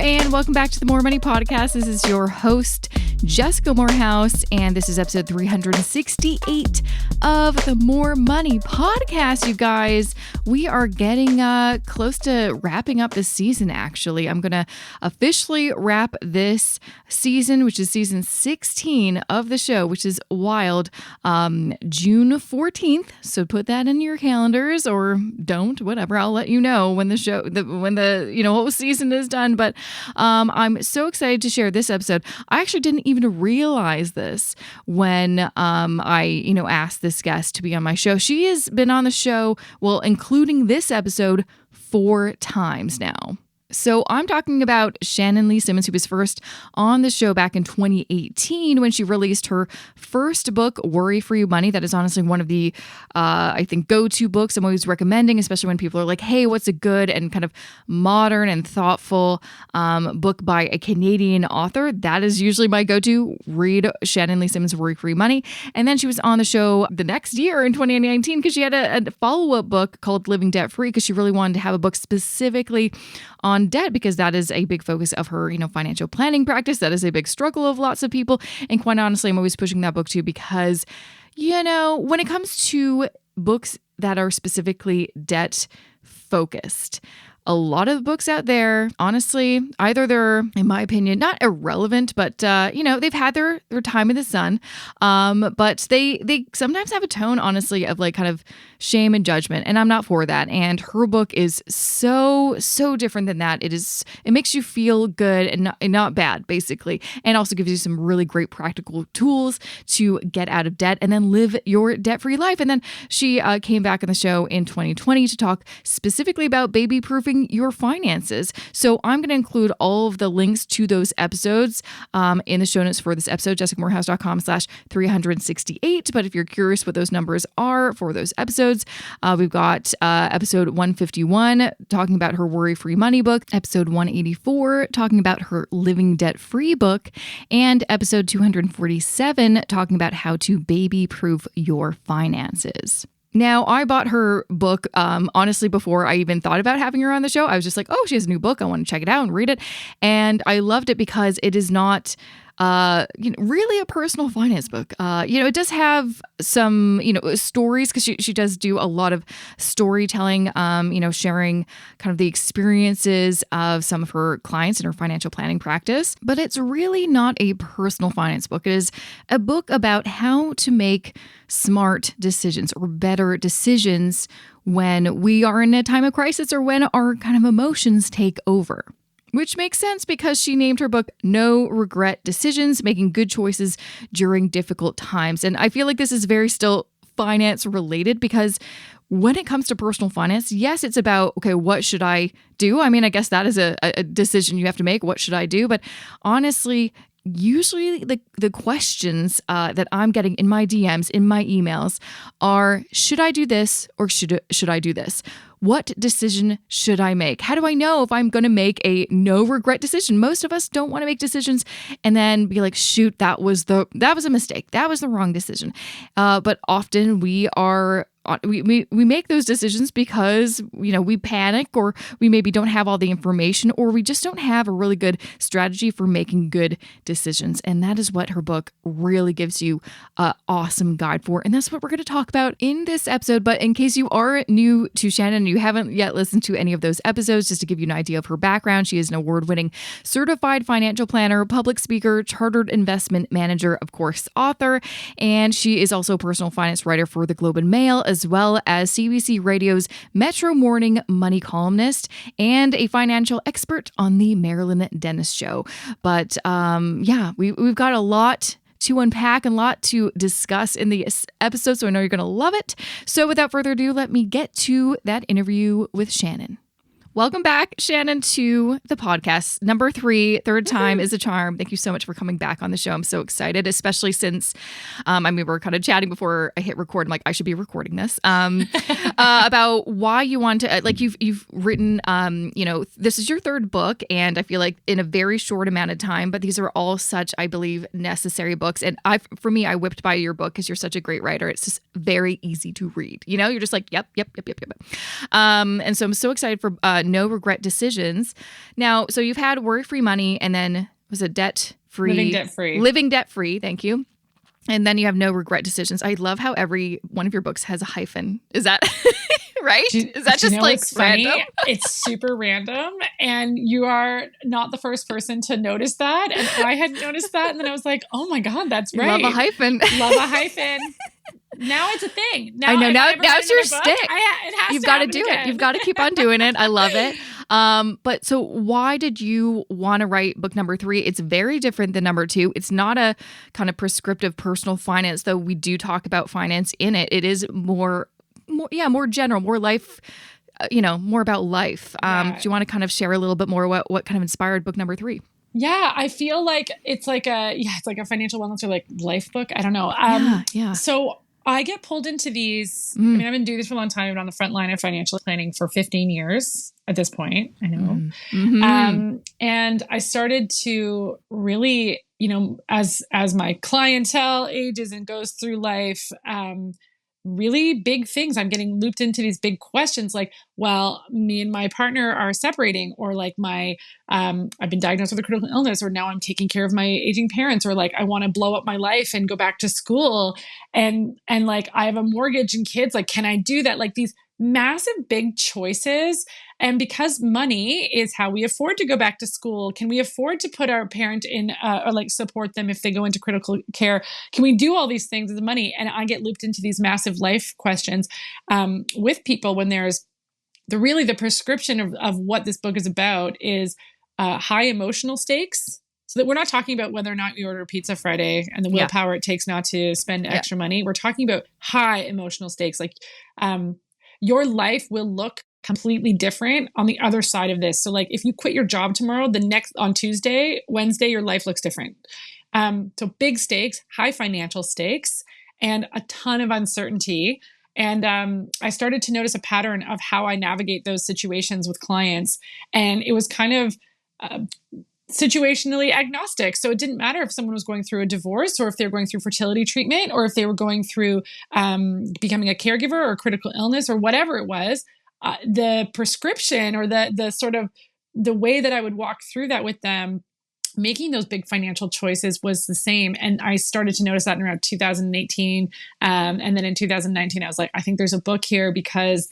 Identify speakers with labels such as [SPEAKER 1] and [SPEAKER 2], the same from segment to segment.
[SPEAKER 1] and welcome back to the More Money Podcast. This is your host, Jessica Morehouse, and this is episode 368 of the More Money Podcast, you guys. We are getting close to wrapping up this season, actually. I'm going to officially wrap this season, which is season 16 of the show, which is wild, June 14th. So put that in your calendars, or don't, whatever. I'll let you know when the whole season is done. But I'm so excited to share this episode. I actually didn't even realize this when I asked this guest to be on my show. She has been on the show, well, including this episode, 4 times now. So I'm talking about Shannon Lee Simmons, who was first on the show back in 2018 when she released her first book, Worry-Free Money. That is honestly one of the, I think, go-to books I'm always recommending, especially when people are like, hey, what's a good and kind of modern and thoughtful book by a Canadian author? That is usually my go-to. Read Shannon Lee Simmons' Worry-Free Money. And then she was on the show the next year in 2019 because she had a follow-up book called Living Debt-Free, because she really wanted to have a book specifically on debt, because that is a big focus of her, financial planning practice. That is a big struggle of lots of people. And quite honestly, I'm always pushing that book too, because, when it comes to books that are specifically debt focused, a lot of books out there, honestly, either they're, in my opinion, not irrelevant, but, they've had their time in the sun. But they sometimes have a tone, honestly, of like kind of shame and judgment. And I'm not for that. And her book is so different than that. It makes you feel good and not bad, basically. And also gives you some really great practical tools to get out of debt and then live your debt-free life. And then she came back on the show in 2020 to talk specifically about baby-proofing your finances. So I'm going to include all of the links to those episodes in the show notes for this episode, jessicamorehouse.com/368. But if you're curious what those numbers are for those episodes, we've got episode 151 talking about her Worry-Free Money book, episode 184 talking about her Living Debt-Free book, and episode 247 talking about how to baby-proof your finances. Now, I bought her book, honestly, before I even thought about having her on the show. I was just like, oh, she has a new book. I want to check it out and read it. And I loved it because it is not really a personal finance book. It does have some, stories, because she does do a lot of storytelling, sharing kind of the experiences of some of her clients in her financial planning practice. But it's really not a personal finance book. It is a book about how to make smart decisions or better decisions when we are in a time of crisis or when our kind of emotions take over. Which makes sense because she named her book No Regret Decisions, Making Good Choices During Difficult Times. And I feel like this is very still finance related, because when it comes to personal finance, yes, it's about, okay, what should I do? I mean, I guess that is a decision you have to make. What should I do? But honestly, usually the questions that I'm getting in my DMs, in my emails are, should I do this or should I do this? What decision should I make? How do I know if I'm going to make a no regret decision? Most of us don't want to make decisions and then be like, shoot, that was a mistake. That was the wrong decision. But often we make those decisions because, we panic, or we maybe don't have all the information, or we just don't have a really good strategy for making good decisions. And that is what her book really gives you an awesome guide for. And that's what we're going to talk about in this episode. But in case you are new to Shannon, you haven't yet listened to any of those episodes, just to give you an idea of her background, she is an award-winning certified financial planner, public speaker, chartered investment manager, of course, author, and she is also a personal finance writer for the Globe and Mail, as well as CBC Radio's Metro Morning money columnist and a financial expert on the Marilyn Dennis Show. But we've got a lot to unpack and a lot to discuss in the episode, so I know you're going to love it. So without further ado, let me get to that interview with Shannon. Welcome back, Shannon, to the podcast. Number 3, third time is a charm. Thank you so much for coming back on the show. I'm so excited, especially since, we were kind of chatting before I hit record. I'm like, I should be recording this, about why you want to, you've written, this is your 3rd book, and I feel like in a very short amount of time, but these are all such, I believe, necessary books. And I whipped by your book because you're such a great writer. It's just very easy to read. You're just like, yep. And so I'm so excited for no regret decisions. Now, so you've had worry-free money, and then was it debt-free? Living debt-free. Thank you. And then you have no regret decisions. I love how every one of your books has a hyphen. Is that right? Is that just like random?
[SPEAKER 2] Funny? It's super random. And you are not the first person to notice that. And I hadn't noticed that. And then I was like, oh my God, that's right.
[SPEAKER 1] Love a hyphen.
[SPEAKER 2] Love a hyphen. Now it's a thing.
[SPEAKER 1] Now, I know. Now it's your stick. You've got to do it. You've got to keep on doing it. I love it. But so why did you want to write book number 3? It's very different than number 2. It's not a kind of prescriptive personal finance, though we do talk about finance in it. It is more general, more life, more about life. Do you want to kind of share a little bit more what kind of inspired book number 3?
[SPEAKER 2] Yeah, I feel like it's like a financial wellness or like life book. I don't know.
[SPEAKER 1] Yeah.
[SPEAKER 2] So I get pulled into these. I mean, I've been doing this for a long time. I've been on the front line of financial planning for 15 years at this point. I know. Mm-hmm. And I started to really, as my clientele ages and goes through life, really big things. I'm getting looped into these big questions like, well, me and my partner are separating, or like I've been diagnosed with a critical illness, or now I'm taking care of my aging parents, or like I want to blow up my life and go back to school. And like I have a mortgage and kids, like, can I do that? Like these massive big choices. And because money is how we afford to go back to school, can we afford to put our parent in or like support them if they go into critical care? Can we do all these things with the money? And I get looped into these massive life questions with people when there's the prescription of what this book is about is high emotional stakes. So that we're not talking about whether or not we order pizza Friday and the willpower it takes not to spend extra money. We're talking about high emotional stakes. Like your life will look completely different on the other side of this. So like if you quit your job tomorrow, on Tuesday, Wednesday, your life looks different. So big stakes, high financial stakes, and a ton of uncertainty. And I started to notice a pattern of how I navigate those situations with clients. And it was kind of situationally agnostic. So it didn't matter if someone was going through a divorce, or if they were going through fertility treatment, or if they were going through becoming a caregiver or critical illness or whatever it was. The prescription or the sort of the way that I would walk through that with them, making those big financial choices, was the same. And I started to notice that in around 2018. And then in 2019, I was like, I think there's a book here, because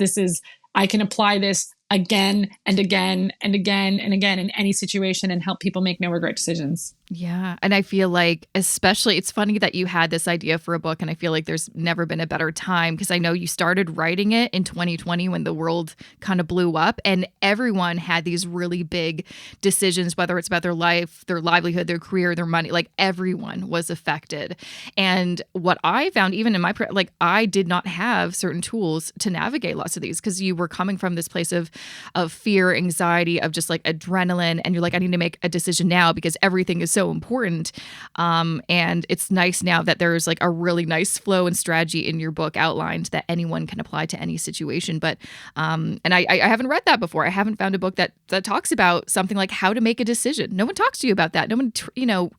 [SPEAKER 2] I can apply this again and again and again and again in any situation and help people make no regret decisions.
[SPEAKER 1] Yeah. And I feel like, especially, it's funny that you had this idea for a book, and I feel like there's never been a better time, because I know you started writing it in 2020 when the world kind of blew up and everyone had these really big decisions, whether it's about their life, their livelihood, their career, their money, like everyone was affected. And what I found, even in my, I did not have certain tools to navigate lots of these, because you were coming from this place of fear, anxiety, of just like adrenaline. And you're like, I need to make a decision now because everything is so important. And it's nice now that there's like a really nice flow and strategy in your book outlined that anyone can apply to any situation. But, and I haven't read that before. I haven't found a book that talks about something like how to make a decision. No one talks to you about that. No one,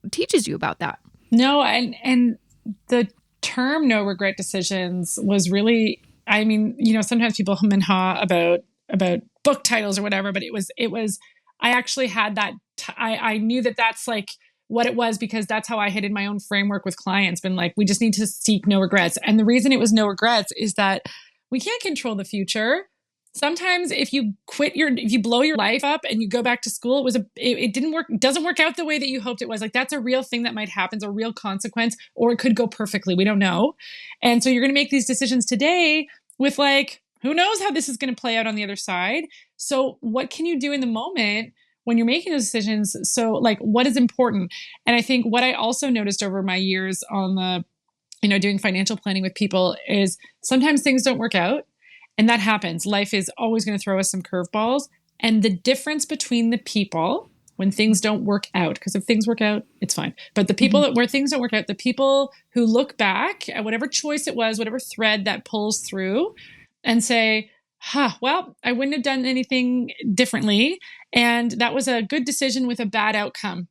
[SPEAKER 1] teaches you about that.
[SPEAKER 2] No. And the term no regret decisions was really, I mean, sometimes people hum and haw about book titles or whatever, but it was, I actually had that, I knew that that's like what it was, because that's how I had in my own framework with clients, been like, we just need to seek no regrets. And the reason it was no regrets is that we can't control the future. Sometimes if you blow your life up and you go back to school, it didn't work, it doesn't work out the way that you hoped it was. Like, that's a real thing that might happen, it's a real consequence, or it could go perfectly. We don't know. And so you're going to make these decisions today with like, who knows how this is going to play out on the other side? So what can you do in the moment when you're making those decisions? So like, what is important? And I think what I also noticed over my years on the, doing financial planning with people is sometimes things don't work out, and that happens. Life is always going to throw us some curveballs. And the difference between the people when things don't work out, because if things work out, it's fine. But the people where things don't work out, the people who look back at whatever choice it was, whatever thread that pulls through, and say, well, I wouldn't have done anything differently, and that was a good decision with a bad outcome,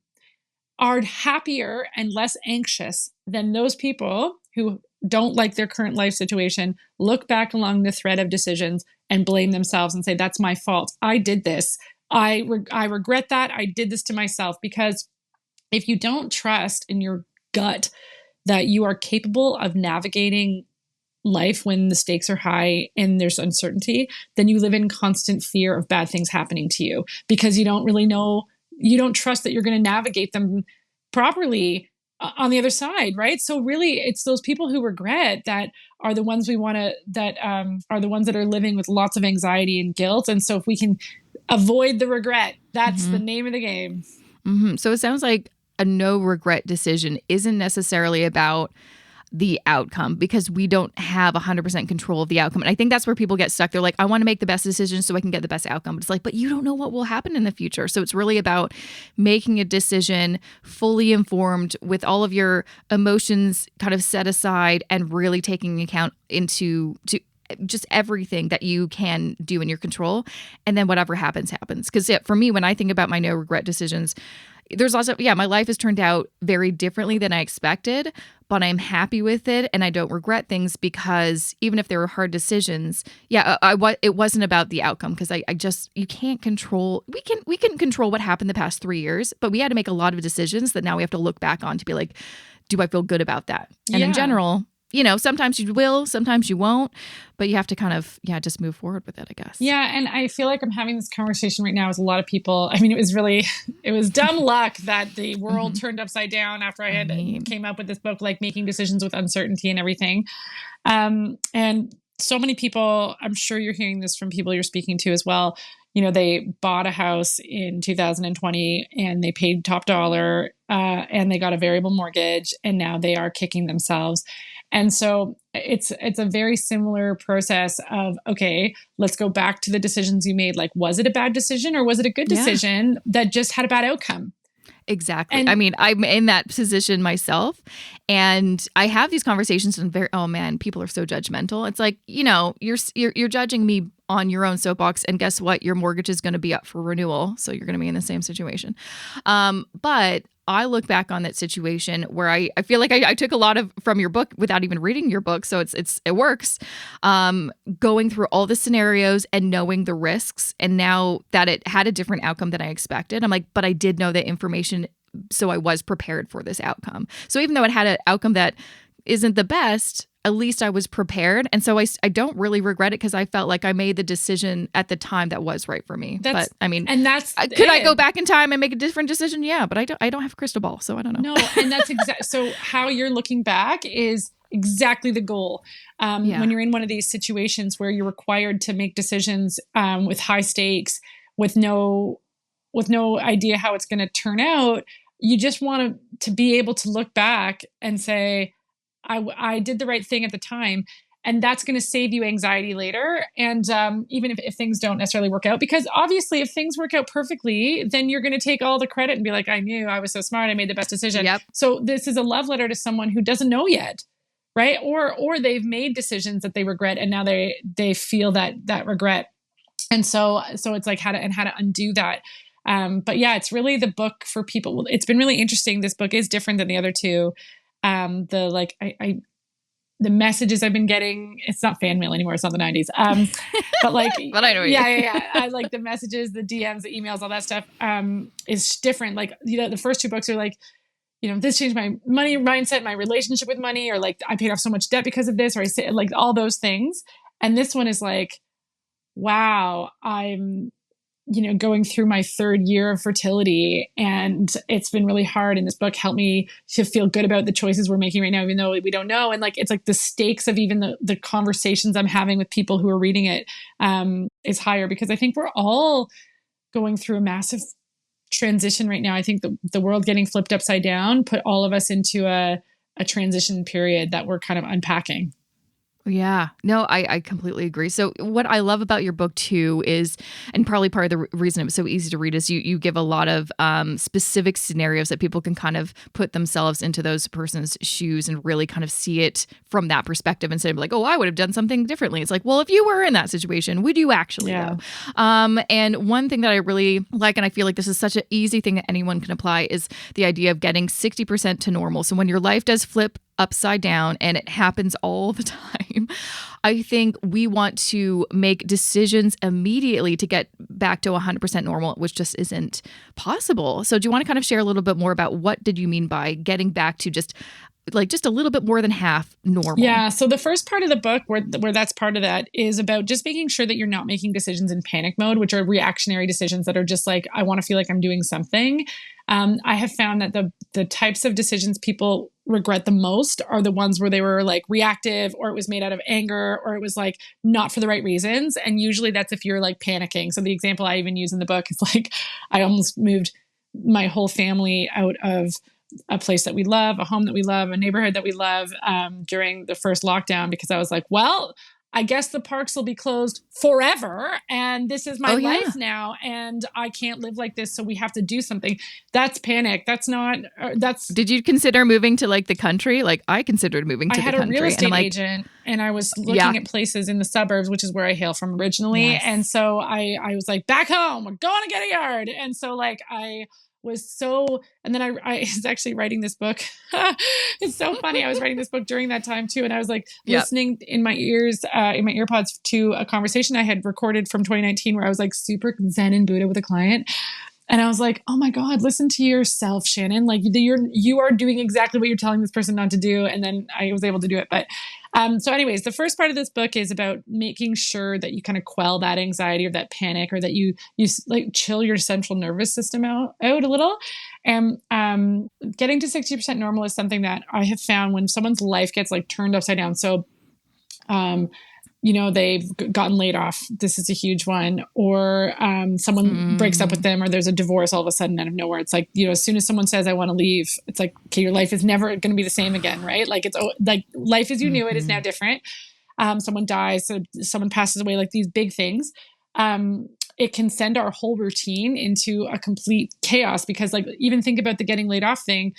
[SPEAKER 2] are happier and less anxious than those people who don't like their current life situation, look back along the thread of decisions and blame themselves and say, that's my fault. I did this. I regret that. I did this to myself. Because if you don't trust in your gut that you are capable of navigating life when the stakes are high and there's uncertainty, then you live in constant fear of bad things happening to you because you don't really know, you don't trust that you're going to navigate them properly on the other side, right? So really, it's those people who regret that are the ones we want to, that are the ones that are living with lots of anxiety and guilt. And so if we can avoid the regret, that's the name of the game.
[SPEAKER 1] So it sounds like a no regret decision isn't necessarily about the outcome, because we don't have 100% control of the outcome. And I think that's where people get stuck. They're like, I want to make the best decision so I can get the best outcome. But it's like, but you don't know what will happen in the future. So it's really about making a decision fully informed with all of your emotions kind of set aside and really taking account into just everything that you can do in your control. And then whatever happens, happens. Because for me, when I think about my no regret decisions, there's also, my life has turned out very differently than I expected, but I'm happy with it and I don't regret things, because even if there were hard decisions, it wasn't about the outcome, because I just, you can't control, we can control what happened the past 3 years, but we had to make a lot of decisions that now we have to look back on to be like, do I feel good about that? And in general, sometimes you will, sometimes you won't, but you have to kind of, just move forward with it, I guess.
[SPEAKER 2] Yeah. And I feel like I'm having this conversation right now with a lot of people. I mean, it was dumb luck that the world turned upside down after I came up with this book, like Making Decisions with Uncertainty and everything. And so many people, I'm sure you're hearing this from people you're speaking to as well. They bought a house in 2020 and they paid top dollar and they got a variable mortgage, and now they are kicking themselves. And so it's a very similar process of, okay, let's go back to the decisions you made. Like, was it a bad decision or was it a good decision that just had a bad outcome?
[SPEAKER 1] Exactly. And I mean, I'm in that position myself, and I have these conversations and people are so judgmental. It's like, you're judging me on your own soapbox, and guess what? Your mortgage is going to be up for renewal. So you're going to be in the same situation. But I look back on that situation where I feel like I took a lot from your book without even reading your book. So it works. Going through all the scenarios and knowing the risks. And now that it had a different outcome than I expected, I'm like, but I did know the information, so I was prepared for this outcome. So even though it had an outcome that isn't the best, at least I was prepared. And so I don't really regret it, because I felt like I made the decision at the time that was right for me. But I mean,
[SPEAKER 2] and that's
[SPEAKER 1] could I go back in time and make a different decision? Yeah, but I don't have a crystal ball, so I don't know.
[SPEAKER 2] No, and that's so how you're looking back is exactly the goal. When you're in one of these situations where you're required to make decisions with high stakes, with no idea how it's going to turn out, you just want to be able to look back and say, I did the right thing at the time, and that's going to save you anxiety later. And even if things don't necessarily work out, because obviously if things work out perfectly, then you're going to take all the credit and be like, I knew, I was so smart, I made the best decision.
[SPEAKER 1] Yep.
[SPEAKER 2] So this is a love letter to someone who doesn't know yet, right? Or they've made decisions that they regret, and now they feel that regret. And so it's like how to undo that. But yeah, it's really the book for people. It's been really interesting. This book is different than the other two. The messages I've been getting, it's not fan mail anymore. It's not the 90s. But like,
[SPEAKER 1] but I know.
[SPEAKER 2] Yeah. I like the messages, the DMs, the emails, all that stuff, is different. Like, the first two books are like, this changed my money mindset, my relationship with money, or like I paid off so much debt because of this, or I say like all those things. And this one is like, wow, I'm, going through my 3rd year of fertility, and it's been really hard. And this book helped me to feel good about the choices we're making right now, even though we don't know. And like, it's like the stakes of even the conversations I'm having with people who are reading it is higher, because I think we're all going through a massive transition right now. I think the world getting flipped upside down put all of us into a transition period that we're kind of unpacking.
[SPEAKER 1] Yeah, no, I completely agree. So what I love about your book too is, and probably part of the reason it was so easy to read, is you give a lot of specific scenarios that people can kind of put themselves into those person's shoes and really kind of see it from that perspective, instead of like, oh, I would have done something differently. It's like, well, if you were in that situation, would you actually though? And one thing that I really like, and I feel like this is such an easy thing that anyone can apply, is the idea of getting 60% to normal. So when your life does flip upside down and it happens all the time. I think we want to make decisions immediately to get back to 100% normal, which just isn't possible. So do you want to kind of share a little bit more about what did you mean by getting back to just a little bit more than half normal?
[SPEAKER 2] Yeah. So the first part of the book where that's part of that is about just making sure that you're not making decisions in panic mode, which are reactionary decisions that are just like, I want to feel like I'm doing something. I have found that the types of decisions people regret the most are the ones where they were like reactive, or it was made out of anger, or it was like not for the right reasons. And usually that's if you're like panicking. So the example I even use in the book is like, I almost moved my whole family out of a place that we love, a home that we love, a neighborhood that we love, during the first lockdown, because I was like, well, I guess the parks will be closed forever. And this is my life now. And I can't live like this. So we have to do something. That's panic. That's not,
[SPEAKER 1] Did you consider moving to like the country? Like I considered moving to the country.
[SPEAKER 2] I had a real estate agent and I was looking at places in the suburbs, which is where I hail from originally. Yes. And so I was like, back home, we're going to get a yard. And so like and then I was actually writing this book. It's so funny. I was writing this book during that time too. And I was like listening in my ears, in my earpods to a conversation I had recorded from 2019 where I was like super Zen and Buddha with a client. And I was like, oh my God, listen to yourself, Shannon. Like you are doing exactly what you're telling this person not to do. And then I was able to do it. But so anyways, the first part of this book is about making sure that you kind of quell that anxiety or that panic, or that you like chill your central nervous system out a little. And getting to 60% normal is something that I have found when someone's life gets like turned upside down. So they've gotten laid off. This is a huge one. Or someone breaks up with them, or there's a divorce all of a sudden out of nowhere. It's like, as soon as someone says, I want to leave, it's like, okay, your life is never going to be the same again, right? Like it's like life as you knew it is now different. Someone dies, so someone passes away, like these big things. It can send our whole routine into a complete chaos, because like even think about the getting laid off thing.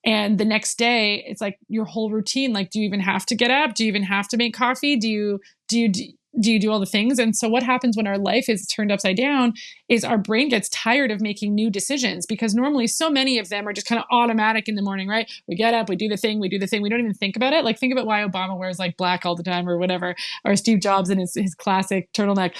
[SPEAKER 2] And the next day, it's like your whole routine. Like, do you even have to get up? Do you even have to make coffee? Do you do all the things? And so what happens when our life is turned upside down is our brain gets tired of making new decisions, because normally so many of them are just kind of automatic in the morning, right? We get up, we do the thing. We don't even think about it. Like think about why Obama wears like black all the time or whatever, or Steve Jobs in his classic turtleneck,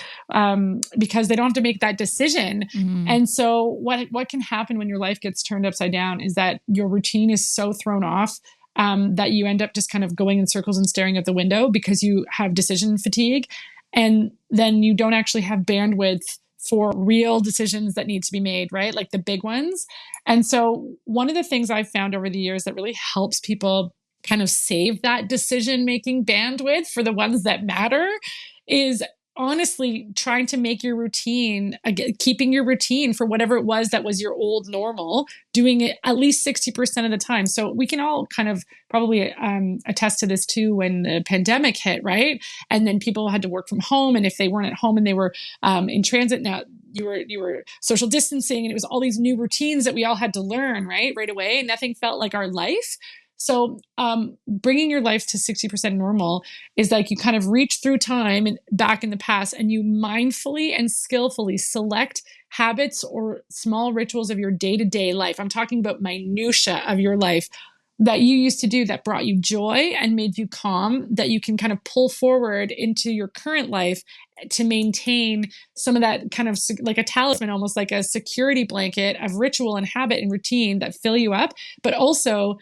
[SPEAKER 2] because they don't have to make that decision. Mm-hmm. And so what can happen when your life gets turned upside down is that your routine is so thrown off that you end up just kind of going in circles and staring at the window because you have decision fatigue. And then you don't actually have bandwidth for real decisions that need to be made, right? Like the big ones. And so one of the things I've found over the years that really helps people kind of save that decision-making bandwidth for the ones that matter is honestly trying to make your routine, keeping your routine for whatever it was that was your old normal, doing it at least 60% of the time. So we can all kind of probably attest to this too when the pandemic hit, right? And then people had to work from home. And if they weren't at home and they were in transit, now you were social distancing, and it was all these new routines that we all had to learn, right away. And nothing felt like our life. So bringing your life to 60% normal is like you kind of reach through time and back in the past, and you mindfully and skillfully select habits or small rituals of your day-to-day life. I'm talking about minutia of your life that you used to do that brought you joy and made you calm, that you can kind of pull forward into your current life to maintain some of that kind of like a talisman, almost like a security blanket of ritual and habit and routine that fill you up, but also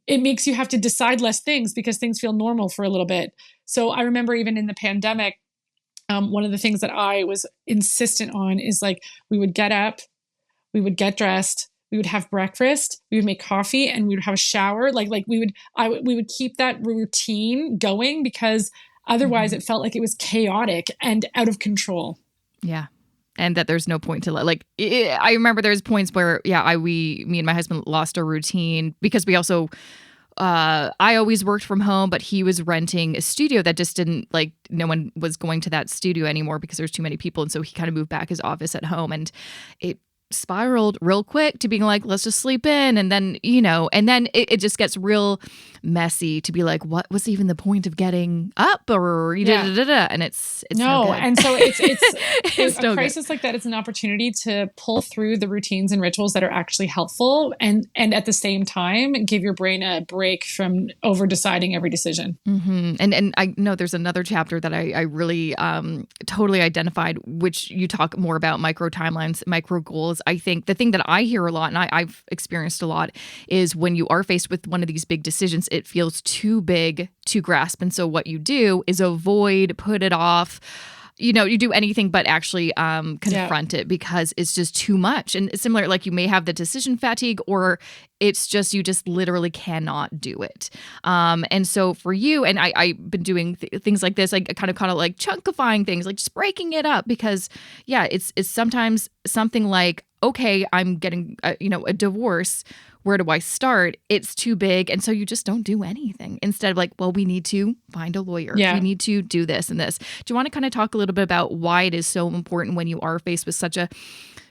[SPEAKER 2] it makes you have to decide less things because things feel normal for a little bit. So I remember even in the pandemic, one of the things that I was insistent on is like, we would get up, we would get dressed, we would have breakfast, we would make coffee, and we would have a shower. We would keep that routine going, because otherwise it felt like it was chaotic and out of control.
[SPEAKER 1] Yeah. And that there's no point to I remember there's points where, me and my husband lost our routine because we also, I always worked from home, but he was renting a studio that just didn't no one was going to that studio anymore because there's too many people. And so he kind of moved back his office at home, and it spiraled real quick to being like, let's just sleep in. And then, and then it just gets real messy to be like, what was even the point of getting up, or and it's no good.
[SPEAKER 2] And so it's
[SPEAKER 1] it's
[SPEAKER 2] a crisis like that. It's an opportunity to pull through the routines and rituals that are actually helpful, and at the same time give your brain a break from over deciding every decision.
[SPEAKER 1] And I know there's another chapter that I really totally identified, which you talk more about micro timelines, micro goals. I think the thing that I hear a lot, and I've experienced a lot, is when you are faced with one of these big decisions, it feels too big to grasp. And so what you do is avoid, put it off. You do anything but actually confront it because it's just too much. And it's similar, like you may have the decision fatigue, or it's just, you just literally cannot do it. And so for you, and I've been doing things like this, like kind of like chunkifying things, like just breaking it up, because it's sometimes something like, okay, I'm getting a divorce. Where do I start? It's too big. And so you just don't do anything, instead of like, well, we need to find a lawyer.
[SPEAKER 2] Yeah.
[SPEAKER 1] We need to do this and this. Do you want to kind of talk a little bit about why it is so important when you are faced with such a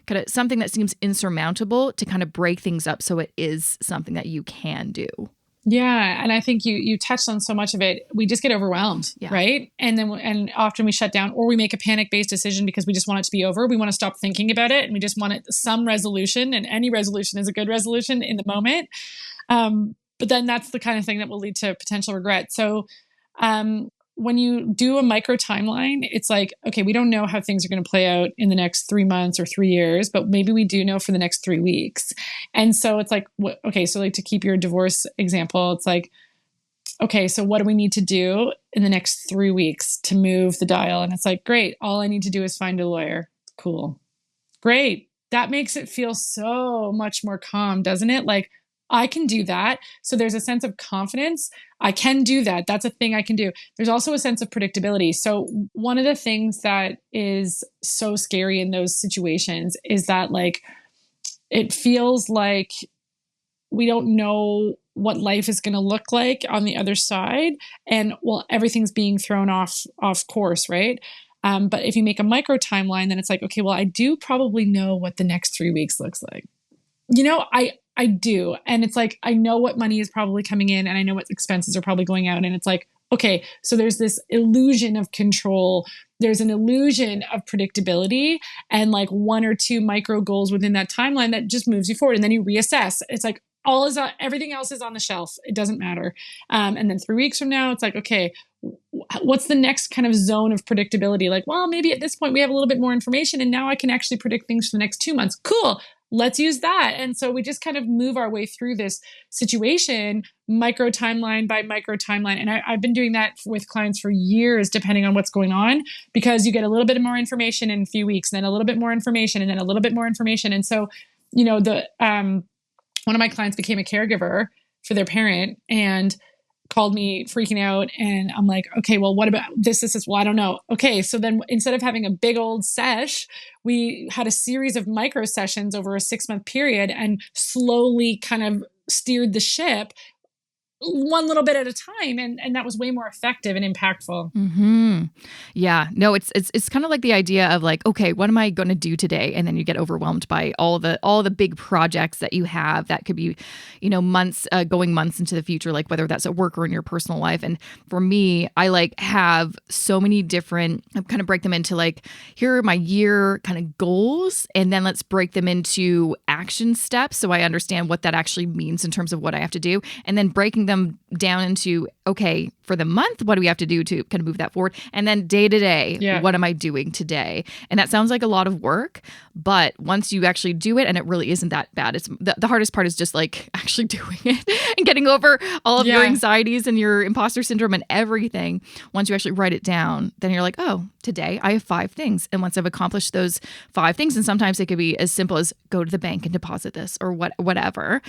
[SPEAKER 1] kind of something that seems insurmountable to kind of break things up so it is something that you can do?
[SPEAKER 2] Yeah. And I think you touched on so much of it. We just get overwhelmed, right? And often we shut down, or we make a panic-based decision because we just want it to be over. We want to stop thinking about it, and we just want some resolution, and any resolution is a good resolution in the moment. But then that's the kind of thing that will lead to potential regret. So when you do a micro timeline, it's like, okay, we don't know how things are going to play out in the next 3 months or 3 years, but maybe we do know for the next 3 weeks. And so it's like, okay, so like to keep your divorce example, it's like, okay, so what do we need to do in the next 3 weeks to move the dial? And it's like, great, all I need to do is find a lawyer. Cool. Great. That makes it feel so much more calm, doesn't it? Like, I can do that. So there's a sense of confidence. I can do that. That's a thing I can do. There's also a sense of predictability. So one of the things that is so scary in those situations is that, like, it feels like we don't know what life is going to look like on the other side. And well, everything's being thrown off course, right? But if you make a micro timeline, then it's like, okay, well, I do probably know what the next 3 weeks looks like. I do. And it's like, I know what money is probably coming in, and I know what expenses are probably going out. And it's like, okay, so there's this illusion of control. There's an illusion of predictability, and like 1 or 2 micro goals within that timeline that just moves you forward. And then you reassess. It's like everything else is on the shelf. It doesn't matter. And then 3 weeks from now, it's like, okay, what's the next kind of zone of predictability? Like, well, maybe at this point we have a little bit more information, and now I can actually predict things for the next 2 months. Cool. Let's use that. And so we just kind of move our way through this situation, micro timeline by micro timeline. And I've been doing that with clients for years, depending on what's going on, because you get a little bit more information in a few weeks, and then a little bit more information, and then a little bit more information. And so, one of my clients became a caregiver for their parent and called me freaking out. And I'm like, okay, well, what about this? Well, I don't know. Okay. So then instead of having a big old sesh, we had a series of micro sessions over a 6-month period and slowly kind of steered the ship one little bit at a time. And that was way more effective and impactful.
[SPEAKER 1] Mm-hmm. Yeah, no, it's kind of like the idea of like, okay, what am I going to do today? And then you get overwhelmed by all the big projects that you have that could be, months into the future, like whether that's at work or in your personal life. And for me, I like have so many different, I kind of break them into like, here are my year kind of goals. And then let's break them into action steps. So I understand what that actually means in terms of what I have to do. And then breaking them down into, okay, for the month, what do we have to do to kind of move that forward? And then day to day, what am I doing today? And that sounds like a lot of work, but once you actually do it, and it really isn't that bad. It's the hardest part is just like actually doing it and getting over all of your anxieties and your imposter syndrome and everything. Once you actually write it down, then you're like, oh, today I have 5 things. And once I've accomplished those 5 things, and sometimes it could be as simple as go to the bank and deposit this or whatever,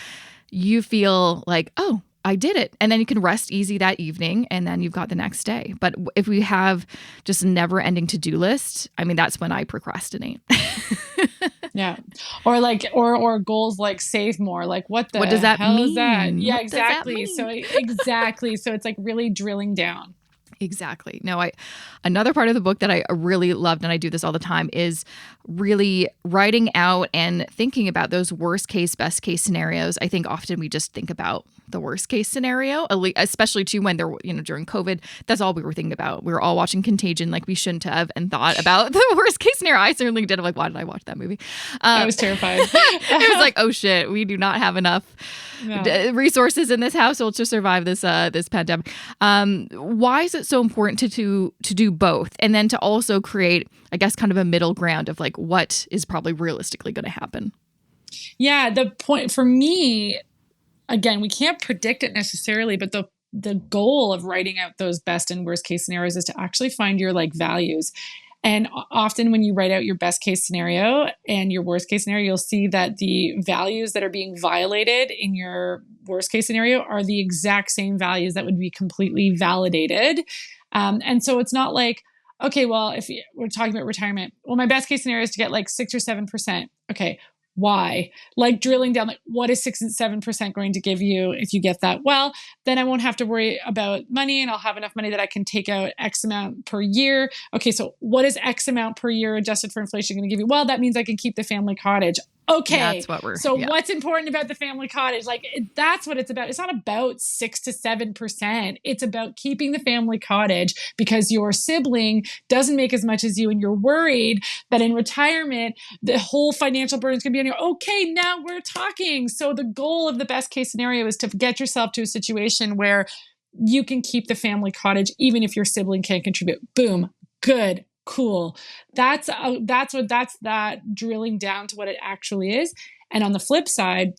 [SPEAKER 1] you feel like, oh, I did it. And then you can rest easy that evening, and then you've got the next day. But if we have just a never ending to-do list, I mean, that's when I procrastinate.
[SPEAKER 2] Yeah. Or like, or goals like save more. Like what
[SPEAKER 1] does that
[SPEAKER 2] hell
[SPEAKER 1] mean?
[SPEAKER 2] Is that? Yeah,
[SPEAKER 1] what
[SPEAKER 2] exactly. So exactly. So it's like really drilling down.
[SPEAKER 1] Exactly. No, another part of the book that I really loved, and I do this all the time, is really writing out and thinking about those worst case, best case scenarios. I think often we just think about the worst case scenario, especially too when they're, during COVID. That's all we were thinking about. We were all watching Contagion like we shouldn't have, and thought about the worst case scenario. I certainly did. I'm like, why did I watch that movie?
[SPEAKER 2] I was terrified.
[SPEAKER 1] It was like, oh shit, we do not have enough resources in this household to survive this pandemic. Why is it so important to do both, and then to also create, I guess, kind of a middle ground of like what is probably realistically going to happen? Yeah,
[SPEAKER 2] the point for me, again, we can't predict it necessarily, but the goal of writing out those best and worst case scenarios is to actually find your like values. And often when you write out your best case scenario and your worst case scenario, you'll see that the values that are being violated in your worst case scenario are the exact same values that would be completely validated. And so it's not like, okay, well, if we're talking about retirement, well, my best case scenario is to get like 6 or 7%. Okay. Why? Like drilling down, like what is 6 and 7% going to give you if you get that? Well, then I won't have to worry about money, and I'll have enough money that I can take out X amount per year. Okay, so what is X amount per year adjusted for inflation going to give you? Well, that means I can keep the family cottage. Okay,
[SPEAKER 1] that's what
[SPEAKER 2] what's important about the family cottage? Like that's what it's about. It's not about 6 to 7%. It's about keeping the family cottage because your sibling doesn't make as much as you, and you're worried that in retirement the whole financial burden is going to be on you. Okay, now we're talking. So the goal of the best case scenario is to get yourself to a situation where you can keep the family cottage even if your sibling can't contribute. Boom, good. Cool. That's that drilling down to what it actually is. And on the flip side,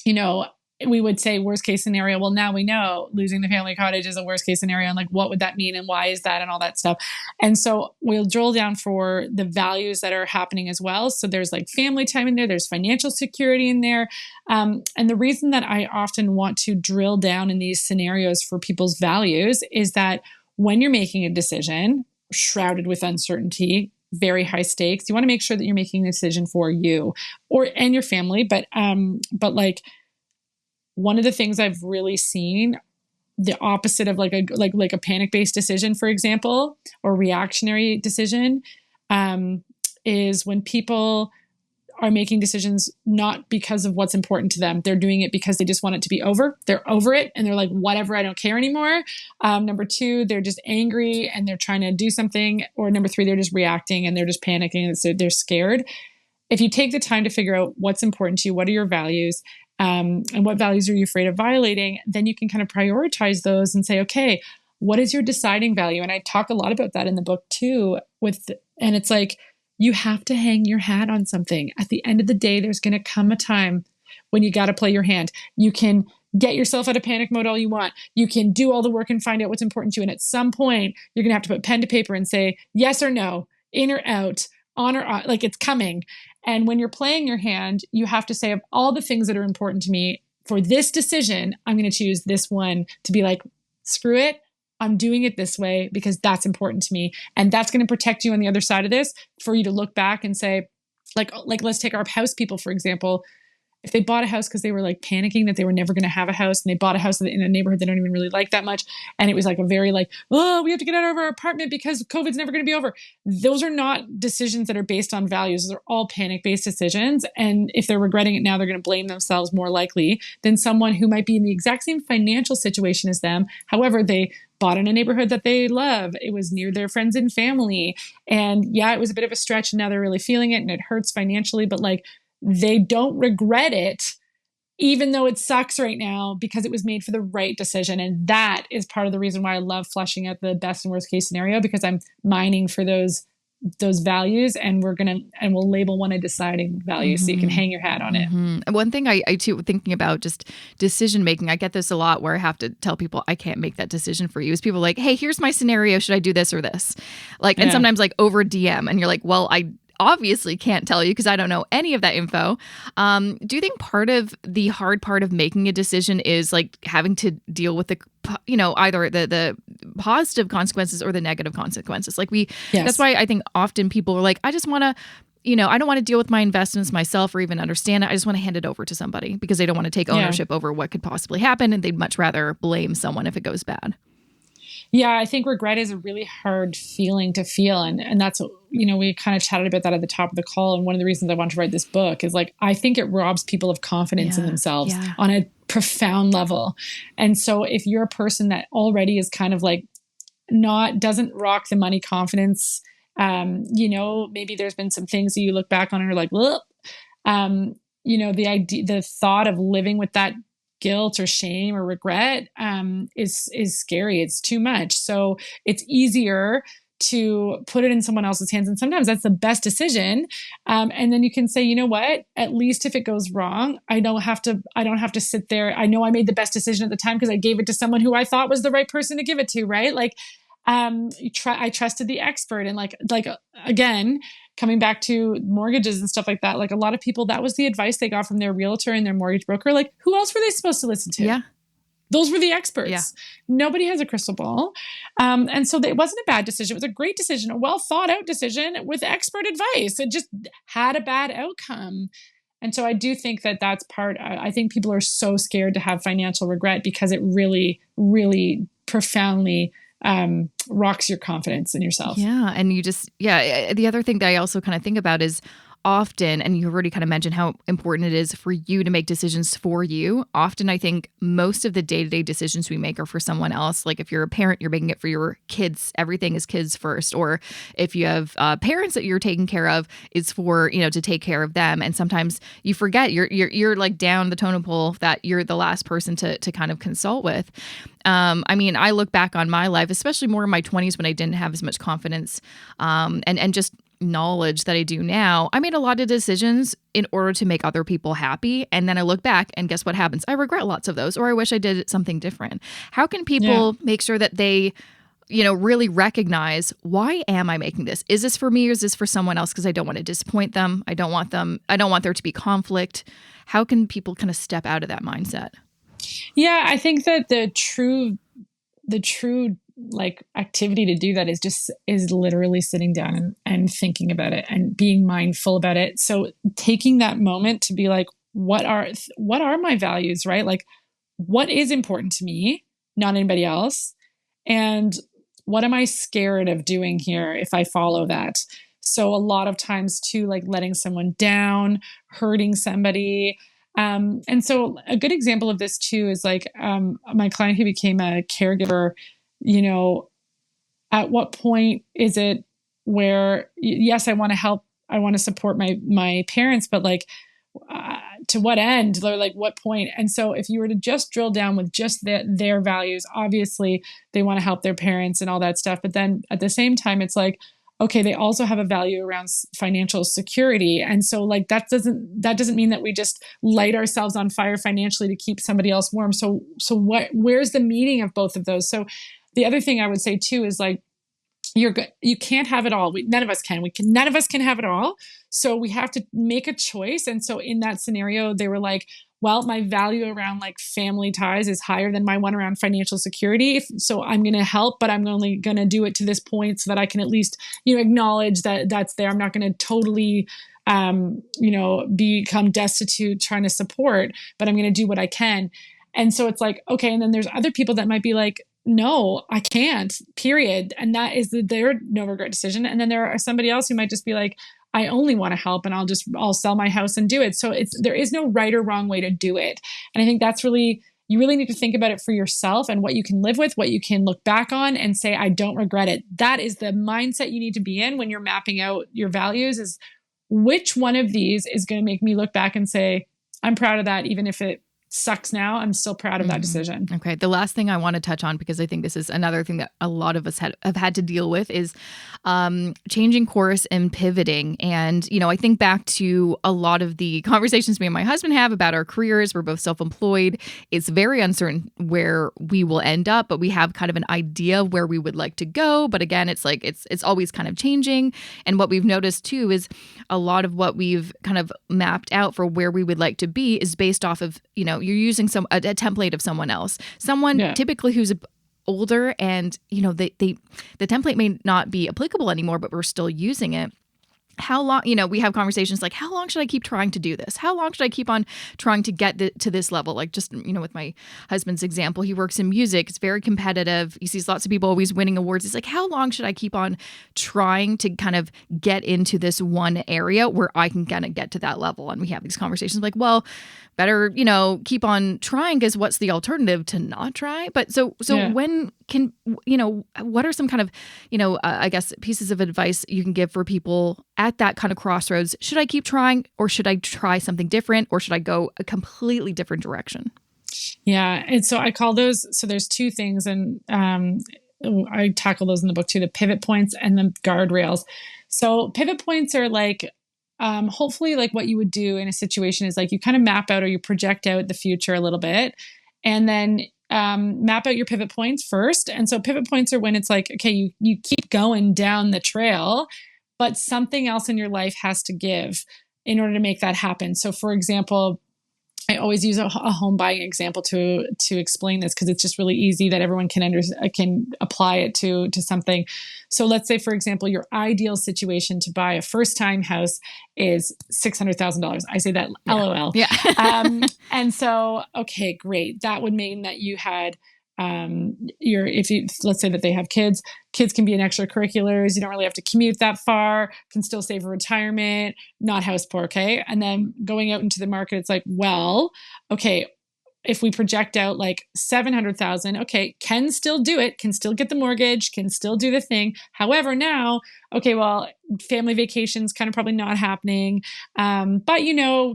[SPEAKER 2] we would say worst case scenario. Well, now we know losing the family cottage is a worst case scenario. And like, what would that mean? And why is that? And all that stuff. And so we'll drill down for the values that are happening as well. So there's like family time in there. There's financial security in there. And the reason that I often want to drill down in these scenarios for people's values is that when you're making a decision, shrouded with uncertainty, very high stakes, you want to make sure that you're making a decision for you and your family. But like one of the things I've really seen, the opposite of like a panic-based decision, for example, or reactionary decision, is when people are making decisions not because of what's important to them. They're doing it because they just want it to be over. They're over it and they're like, whatever, I don't care anymore. Number 2, they're just angry and they're trying to do something. Or number 3, they're just reacting and they're just panicking and so they're scared. If you take the time to figure out what's important to you, what are your values, and what values are you afraid of violating, then you can kind of prioritize those and say, okay, what is your deciding value? And I talk a lot about that in the book too. And it's like, you have to hang your hat on something. At the end of the day, there's going to come a time when you got to play your hand. You can get yourself out of panic mode all you want. You can do all the work and find out what's important to you. And at some point, you're going to have to put pen to paper and say yes or no, in or out, on or off, like it's coming. And when you're playing your hand, you have to say, of all the things that are important to me for this decision, I'm going to choose this one to be like, screw it. I'm doing it this way because that's important to me. And that's going to protect you on the other side of this for you to look back and say, like let's take our house people, for example. If they bought a house because they were like panicking that they were never going to have a house, and they bought a house in a neighborhood they don't even really like that much, and it was like a very like, oh, we have to get out of our apartment because COVID's never going to be over. Those are not decisions that are based on values. Those are all panic-based decisions. And if they're regretting it now, they're going to blame themselves more likely than someone who might be in the exact same financial situation as them. However, they bought in a neighborhood that they love. It was near their friends and family. And yeah, it was a bit of a stretch, and now they're really feeling it and it hurts financially, but like, they don't regret it, even though it sucks right now, because it was made for the right decision. And that is part of the reason why I love fleshing out the best and worst case scenario, because I'm mining for those values, and we'll label one a deciding value so you can hang your hat on it.
[SPEAKER 1] One thing I too, thinking about just decision making, I get this a lot where I have to tell people I can't make that decision for you. Is people like, hey, here's my scenario. Should I do this or this? Like, and sometimes like over DM, and you're like, well, I obviously can't tell you because I don't know any of that info. Do you think part of the hard part of making a decision is like having to deal with the, either the positive consequences or the negative consequences? Like that's why I think often people are like, I just want to, I don't want to deal with my investments myself or even understand it. I just want to hand it over to somebody because they don't want to take ownership over what could possibly happen. And they'd much rather blame someone if it goes bad.
[SPEAKER 2] Yeah, I think regret is a really hard feeling to feel. And that's, we kind of chatted about that at the top of the call. And one of the reasons I wanted to write this book is like, I think it robs people of confidence in themselves on profound level. And so if you're a person that already is kind of like doesn't rock the money confidence, maybe there's been some things that you look back on and are like, well, the thought of living with that guilt or shame or regret is scary. It's too much. So it's easier to put it in someone else's hands. And sometimes that's the best decision. And then you can say, you know what, at least if it goes wrong, I don't have to sit there. I know I made the best decision at the time because I gave it to someone who I thought was the right person to give it to. Right. Like, I trusted the expert. And like, again, coming back to mortgages and stuff like that, like a lot of people, that was the advice they got from their realtor and their mortgage broker. Like, who else were they supposed to listen to?
[SPEAKER 1] Yeah.
[SPEAKER 2] Those were the experts.
[SPEAKER 1] Yeah.
[SPEAKER 2] Nobody has a crystal ball. And so it wasn't a bad decision. It was a great decision, a well thought out decision with expert advice. It just had a bad outcome. And so I do think that that's part, I think people are so scared to have financial regret because it really, really profoundly rocks your confidence in yourself.
[SPEAKER 1] Yeah. And the other thing that I also kind of think about is often, and you already kind of mentioned how important it is for you to make decisions for you. Often I think most of the day-to-day decisions we make are for someone else. Like if you're a parent, you're making it for your kids. Everything is kids first. Or if you have parents that you're taking care of, it's for, to take care of them. And sometimes you forget you're like down the totem pole that you're the last person to kind of consult with. I look back on my life, especially more in my 20s when I didn't have as much confidence and just knowledge that I do now. I made a lot of decisions in order to make other people happy. And then I look back and guess what happens? I regret lots of those, or I wish I did something different. How can people make sure that they, really recognize, why am I making this? Is this for me or is this for someone else? Because I don't want to disappoint them. I don't want there to be conflict. How can people kind of step out of that mindset?
[SPEAKER 2] Yeah, I think that the true like activity to do that is literally sitting down and thinking about it and being mindful about it. So taking that moment to be like, what are my values, right? Like, what is important to me, not anybody else? And what am I scared of doing here if I follow that? So a lot of times too, like letting someone down, hurting somebody. And so a good example of this too is like my client who became a caregiver. At what point is it where, yes, I want to help, I want to support my parents, but like, to what end, or like what point? And so if you were to just drill down with just their values, obviously they want to help their parents and all that stuff. But then at the same time, it's like, okay, they also have a value around financial security. And so like, that doesn't mean that we just light ourselves on fire financially to keep somebody else warm. So where's the meaning of both of those? So the other thing I would say too is like, you can't have it all. None of us can. None of us can have it all. So we have to make a choice. And so in that scenario, they were like, well, my value around like family ties is higher than my one around financial security. So I'm going to help, but I'm only going to do it to this point so that I can at least, acknowledge that that's there. I'm not going to totally, become destitute trying to support, but I'm going to do what I can. And so it's like, okay. And then there's other people that might be like, no, I can't, period. And that is their no regret decision. And then there are somebody else who might just be like, I only want to help and I'll sell my house and do it. So there is no right or wrong way to do it. And I think that's you really need to think about it for yourself and what you can live with, what you can look back on and say, I don't regret it. That is the mindset you need to be in when you're mapping out your values, is which one of these is going to make me look back and say, I'm proud of that, even if it sucks now, I'm still proud of that decision.
[SPEAKER 1] Okay. The last thing I want to touch on, because I think this is another thing that a lot of us have had to deal with, is changing course and pivoting. And, I think back to a lot of the conversations me and my husband have about our careers. We're both self-employed. It's very uncertain where we will end up, but we have kind of an idea of where we would like to go. But again, it's like, it's always kind of changing. And what we've noticed too is a lot of what we've kind of mapped out for where we would like to be is based off of, you're using a template of someone else, typically who's older, and the template may not be applicable anymore, but we're still using it. how long, we have conversations like, how long should I keep trying to do this? How long should I keep on trying to get to this level? Like just, with my husband's example, he works in music. It's very competitive. He sees lots of people always winning awards. He's like, how long should I keep on trying to kind of get into this one area where I can kind of get to that level? And we have these conversations like, well, better, keep on trying, because what's the alternative to not try? But so when can, what are some kind of, I guess pieces of advice you can give for people at that kind of crossroads? Should I keep trying, or should I try something different, or should I go a completely different direction?
[SPEAKER 2] Yeah. And so I call those, so there's two things, and I tackle those in the book too, the pivot points and the guardrails. So pivot points are like, hopefully like what you would do in a situation is like you kind of map out or you project out the future a little bit, and then map out your pivot points first. And so pivot points are when it's like, okay, you keep going down the trail, but something else in your life has to give in order to make that happen. So for example, I always use a home buying example to explain this, because it's just really easy that everyone can apply it to something. So let's say, for example, your ideal situation to buy a first-time house is $600,000. I say that LOL.
[SPEAKER 1] Yeah.
[SPEAKER 2] And so, okay, great. That would mean that you had let's say that they have kids can be in extracurriculars. You don't really have to commute that far, can still save for retirement, not house poor. Okay. And then going out into the market, it's like, well, okay, if we project out like 700,000, okay, can still do it, can still get the mortgage, can still do the thing. However, now, okay, well, family vacations kind of probably not happening. But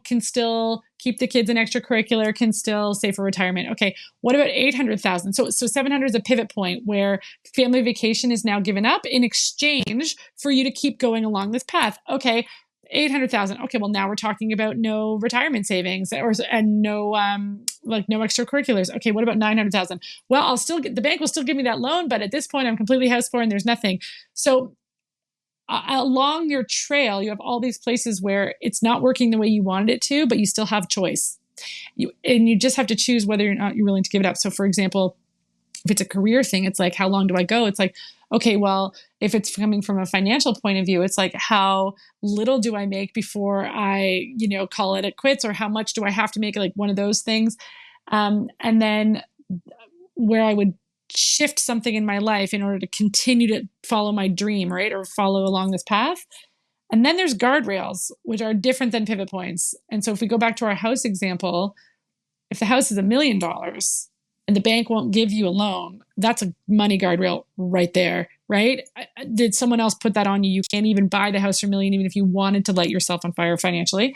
[SPEAKER 2] can still keep the kids in extracurricular, can still save for retirement. Okay, what about 800,000? So 700 is a pivot point where family vacation is now given up in exchange for you to keep going along this path. Okay, 800,000. Okay, well, now we're talking about no retirement savings and no extracurriculars. Okay, what about 900,000? Well, the bank will still give me that loan, but at this point I'm completely house poor and there's nothing. So along your trail, you have all these places where it's not working the way you wanted it to, but you still have choice. You just have to choose whether or not you're willing to give it up. So for example, if it's a career thing, it's like, how long do I go? It's like, okay, well, if it's coming from a financial point of view, it's like, how little do I make before I, call it quits, or how much do I have to make, like one of those things. And then where I would shift something in my life in order to continue to follow my dream, right? Or follow along this path. And then there's guardrails, which are different than pivot points. And so if we go back to our house example, if the house is $1 million and the bank won't give you a loan, that's a money guardrail right there, right? Did someone else put that on you? You can't even buy the house for $1 million, even if you wanted to light yourself on fire financially.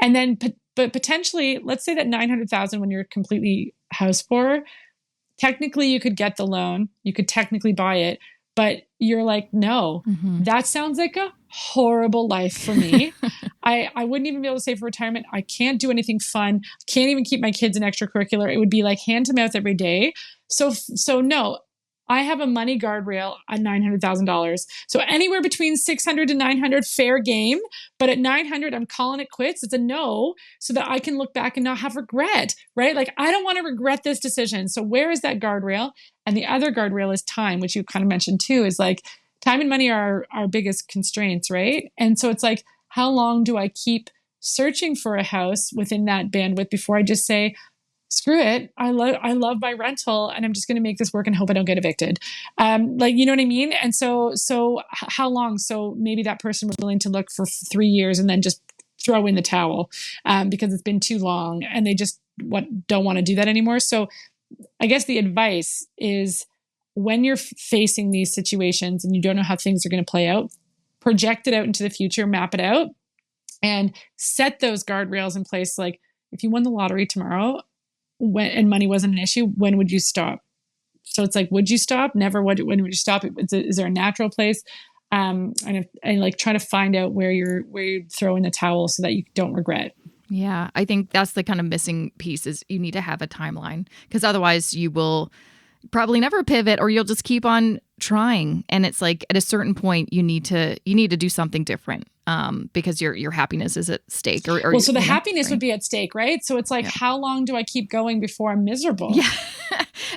[SPEAKER 2] And then, but potentially, let's say that 900,000 when you're completely house poor, technically you could get the loan, you could technically buy it, but you're like, no, that sounds like a horrible life for me. I wouldn't even be able to save for retirement. I can't do anything fun. Can't even keep my kids in extracurricular. It would be like hand to mouth every day. So no, I have a money guardrail at $900,000. So anywhere between 600 to 900, fair game. But at 900, I'm calling it quits. It's a no, so that I can look back and not have regret, right? Like, I don't want to regret this decision. So where is that guardrail? And the other guardrail is time, which you kind of mentioned too, is like time and money are our biggest constraints, right? And so it's like, how long do I keep searching for a house within that bandwidth before I just say, screw it, I love my rental and I'm just going to make this work and hope I don't get evicted. You know what I mean? And so how long? So maybe that person was willing to look for 3 years and then just throw in the towel because it's been too long and they just don't want to do that anymore. So I guess the advice is, when you're facing these situations and you don't know how things are going to play out, project it out into the future, map it out, and set those guardrails in place. Like, if you won the lottery tomorrow, and money wasn't an issue, when would you stop? So it's like, would you stop? Never. When would you stop? Is there a natural place? And like try to find out where you throw in the towel so that you don't regret.
[SPEAKER 1] Yeah, I think that's the kind of missing piece, is you need to have a timeline, because otherwise you will probably never pivot, or you'll just keep on trying. And it's like at a certain point you need to do something different because your happiness is at stake.
[SPEAKER 2] Well, so the happiness would be at stake, right? So it's like, how long do I keep going before I'm miserable?
[SPEAKER 1] Yeah.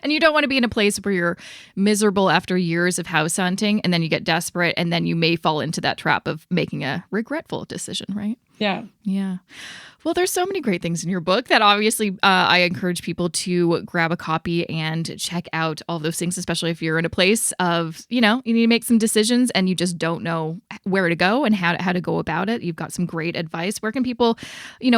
[SPEAKER 1] And you don't want to be in a place where you're miserable after years of house hunting and then you get desperate and then you may fall into that trap of making a regretful decision, right?
[SPEAKER 2] Yeah.
[SPEAKER 1] Yeah. Well, there's so many great things in your book that obviously I encourage people to grab a copy and check out all of those things, especially if you're in a place of, you need to make some decisions and you just don't know where to go and how to go about it. You've got some great advice. Where can people,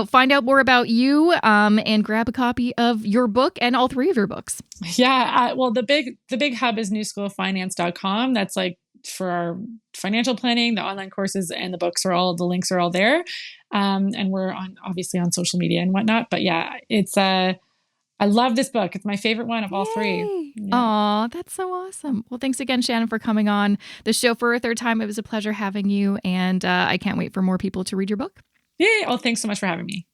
[SPEAKER 1] find out more about you and grab a copy of your book and all three of your books?
[SPEAKER 2] Yeah. Well, the big hub is newschooloffinance.com. That's like for our financial planning, the online courses and the books the links are all there. And we're obviously on social media and whatnot, but yeah, I love this book. It's my favorite one of all three. Yeah.
[SPEAKER 1] Aw, that's so awesome. Well, thanks again, Shannon, for coming on the show for a third time. It was a pleasure having you. And I can't wait for more people to read your book.
[SPEAKER 2] Yay. Well, thanks so much for having me.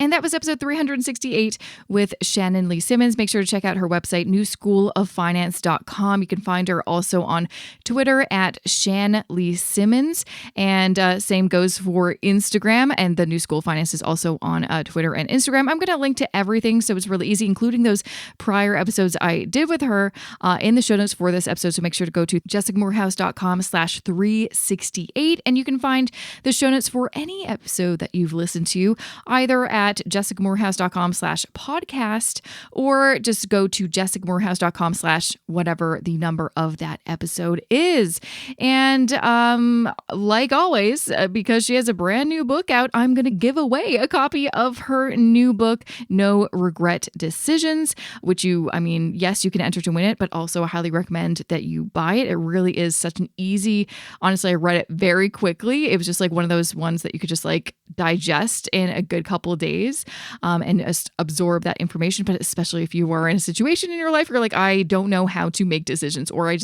[SPEAKER 1] And that was episode 368 with Shannon Lee Simmons. Make sure to check out her website, newschooloffinance.com. You can find her also on Twitter at Shan Lee Simmons. And same goes for Instagram. And the New School of Finance is also on Twitter and Instagram. I'm going to link to everything, so it's really easy, including those prior episodes I did with her in the show notes for this episode. So make sure to go to jessicamoorhouse.com/368. And you can find the show notes for any episode that you've listened to, either at jessicamoorhouse.com/podcast, or just go to jessicamoorhouse.com/whatever the number of that episode is. And like always, because she has a brand new book out, I'm going to give away a copy of her new book, No Regret Decisions, which yes, you can enter to win it, but also I highly recommend that you buy it. It really is such an easy, honestly, I read it very quickly. It was just like one of those ones that you could just like digest in a good couple of days and just absorb that information. But especially if you are in a situation in your life where you're like, I don't know how to make decisions, or I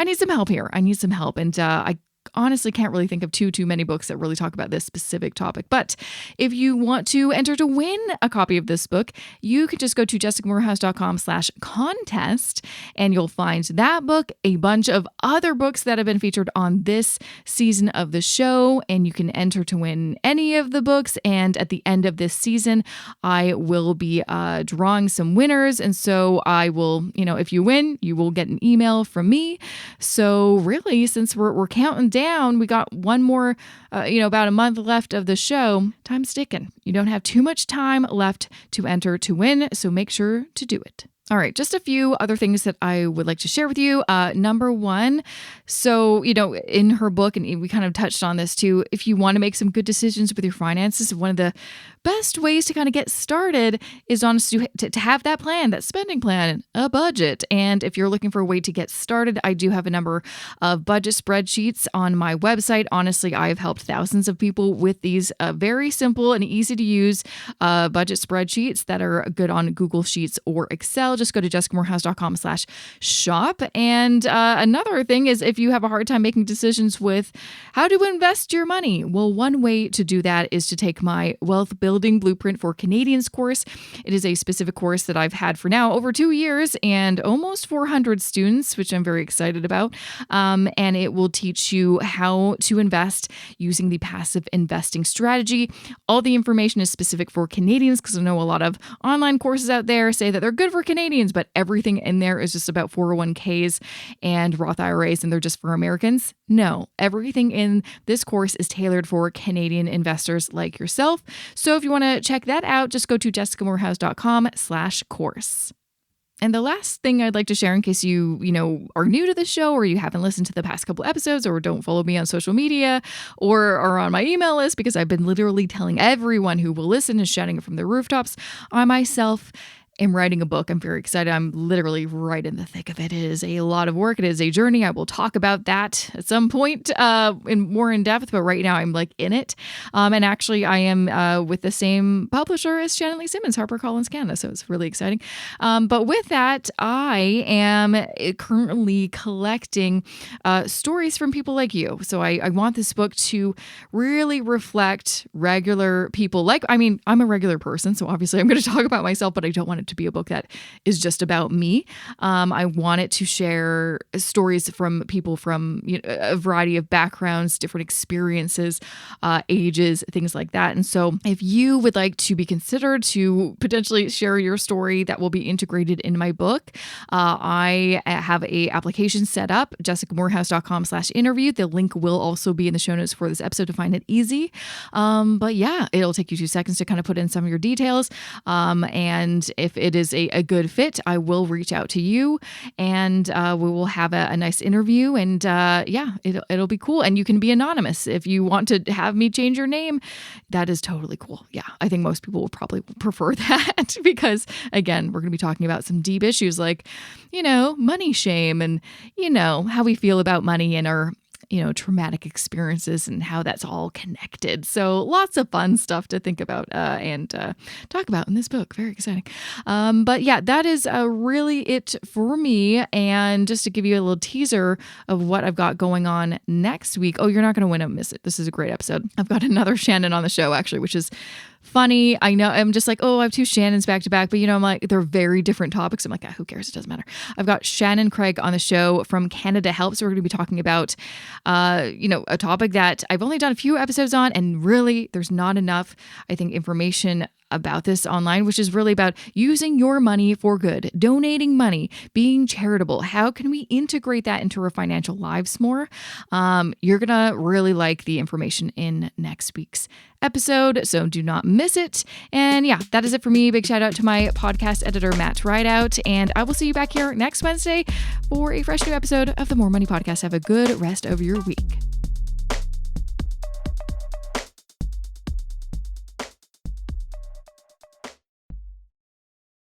[SPEAKER 1] need some help here. I need some help. And I honestly can't really think of too many books that really talk about this specific topic. But if you want to enter to win a copy of this book, you can just go to jessicamoorhouse.com/contest and you'll find that book, a bunch of other books that have been featured on this season of the show, and you can enter to win any of the books. And at the end of this season, I will be drawing some winners. And so I will, if you win, you will get an email from me. So really, since we're counting down, we got one more, about a month left of the show. Time's ticking. You don't have too much time left to enter to win, so make sure to do it. All right, just a few other things that I would like to share with you. Number one, so, in her book, and we kind of touched on this too, if you want to make some good decisions with your finances, one of the best ways to kind of get started is honestly to have that plan, that spending plan, a budget. And if you're looking for a way to get started, I do have a number of budget spreadsheets on my website. Honestly, I've helped thousands of people with these very simple and easy to use budget spreadsheets that are good on Google Sheets or Excel. Just go to jessicamoorhouse.com/shop. And another thing is, if you have a hard time making decisions with how to invest your money, well, one way to do that is to take my Wealth Building Blueprint for Canadians course. It is a specific course that I've had for now over 2 years and almost 400 students, which I'm very excited about. And it will teach you how to invest using the passive investing strategy. All the information is specific for Canadians, because I know a lot of online courses out there say that they're good for Canadians, but everything in there is just about 401ks and Roth IRAs, and they're just for Americans. No, everything in this course is tailored for Canadian investors like yourself. So if you want to check that out, just go to jessicamoorhouse.com/course. And the last thing I'd like to share, in case you are new to the show, or you haven't listened to the past couple episodes, or don't follow me on social media, or are on my email list, because I've been literally telling everyone who will listen and shouting it from the rooftops, I myself am writing a book. I'm very excited. I'm literally right in the thick of it. It is a lot of work. It is a journey. I will talk about that at some point more in depth, but right now I'm like in it. And actually I am with the same publisher as Shannon Lee Simmons, HarperCollins Canada. So it's really exciting. But with that, I am currently collecting stories from people like you. So I want this book to really reflect regular people. I'm a regular person, so obviously I'm going to talk about myself, but I don't want it it to be a book that is just about me. I want it to share stories from people from a variety of backgrounds, different experiences, ages, things like that. And so if you would like to be considered to potentially share your story that will be integrated in my book, I have a application set up, jessicamorehouse.com/interview. The link will also be in the show notes for this episode to find it easy. But yeah, it'll take you 2 seconds to kind of put in some of your details. And if it is a good fit, I will reach out to you and we will have a nice interview. And yeah, it'll be cool. And you can be anonymous if you want to have me change your name. That is totally cool. Yeah, I think most people will probably prefer that because, again, we're going to be talking about some deep issues like, money shame and, how we feel about money and our traumatic experiences and how that's all connected. So lots of fun stuff to think about and talk about in this book. Very exciting. But yeah, that is really it for me. And just to give you a little teaser of what I've got going on next week. Oh, you're not going to miss it. This is a great episode. I've got another Shannon on the show actually, which is funny. I know I'm just like, I have 2 Shannons back to back, but I'm like, they're very different topics. I'm like, who cares? It doesn't matter. I've got Shannon Craig on the show from Canada Helps. So we're going to be talking about, a topic that I've only done a few episodes on, and really there's not enough, I think, information about this online, which is really about using your money for good, donating money, being charitable. How can we integrate that into our financial lives more? You're going to really like the information in next week's episode, so do not miss it. And yeah, that is it for me. Big shout out to my podcast editor, Matt Rideout, and I will see you back here next Wednesday for a fresh new episode of the More Money Podcast. Have a good rest of your week.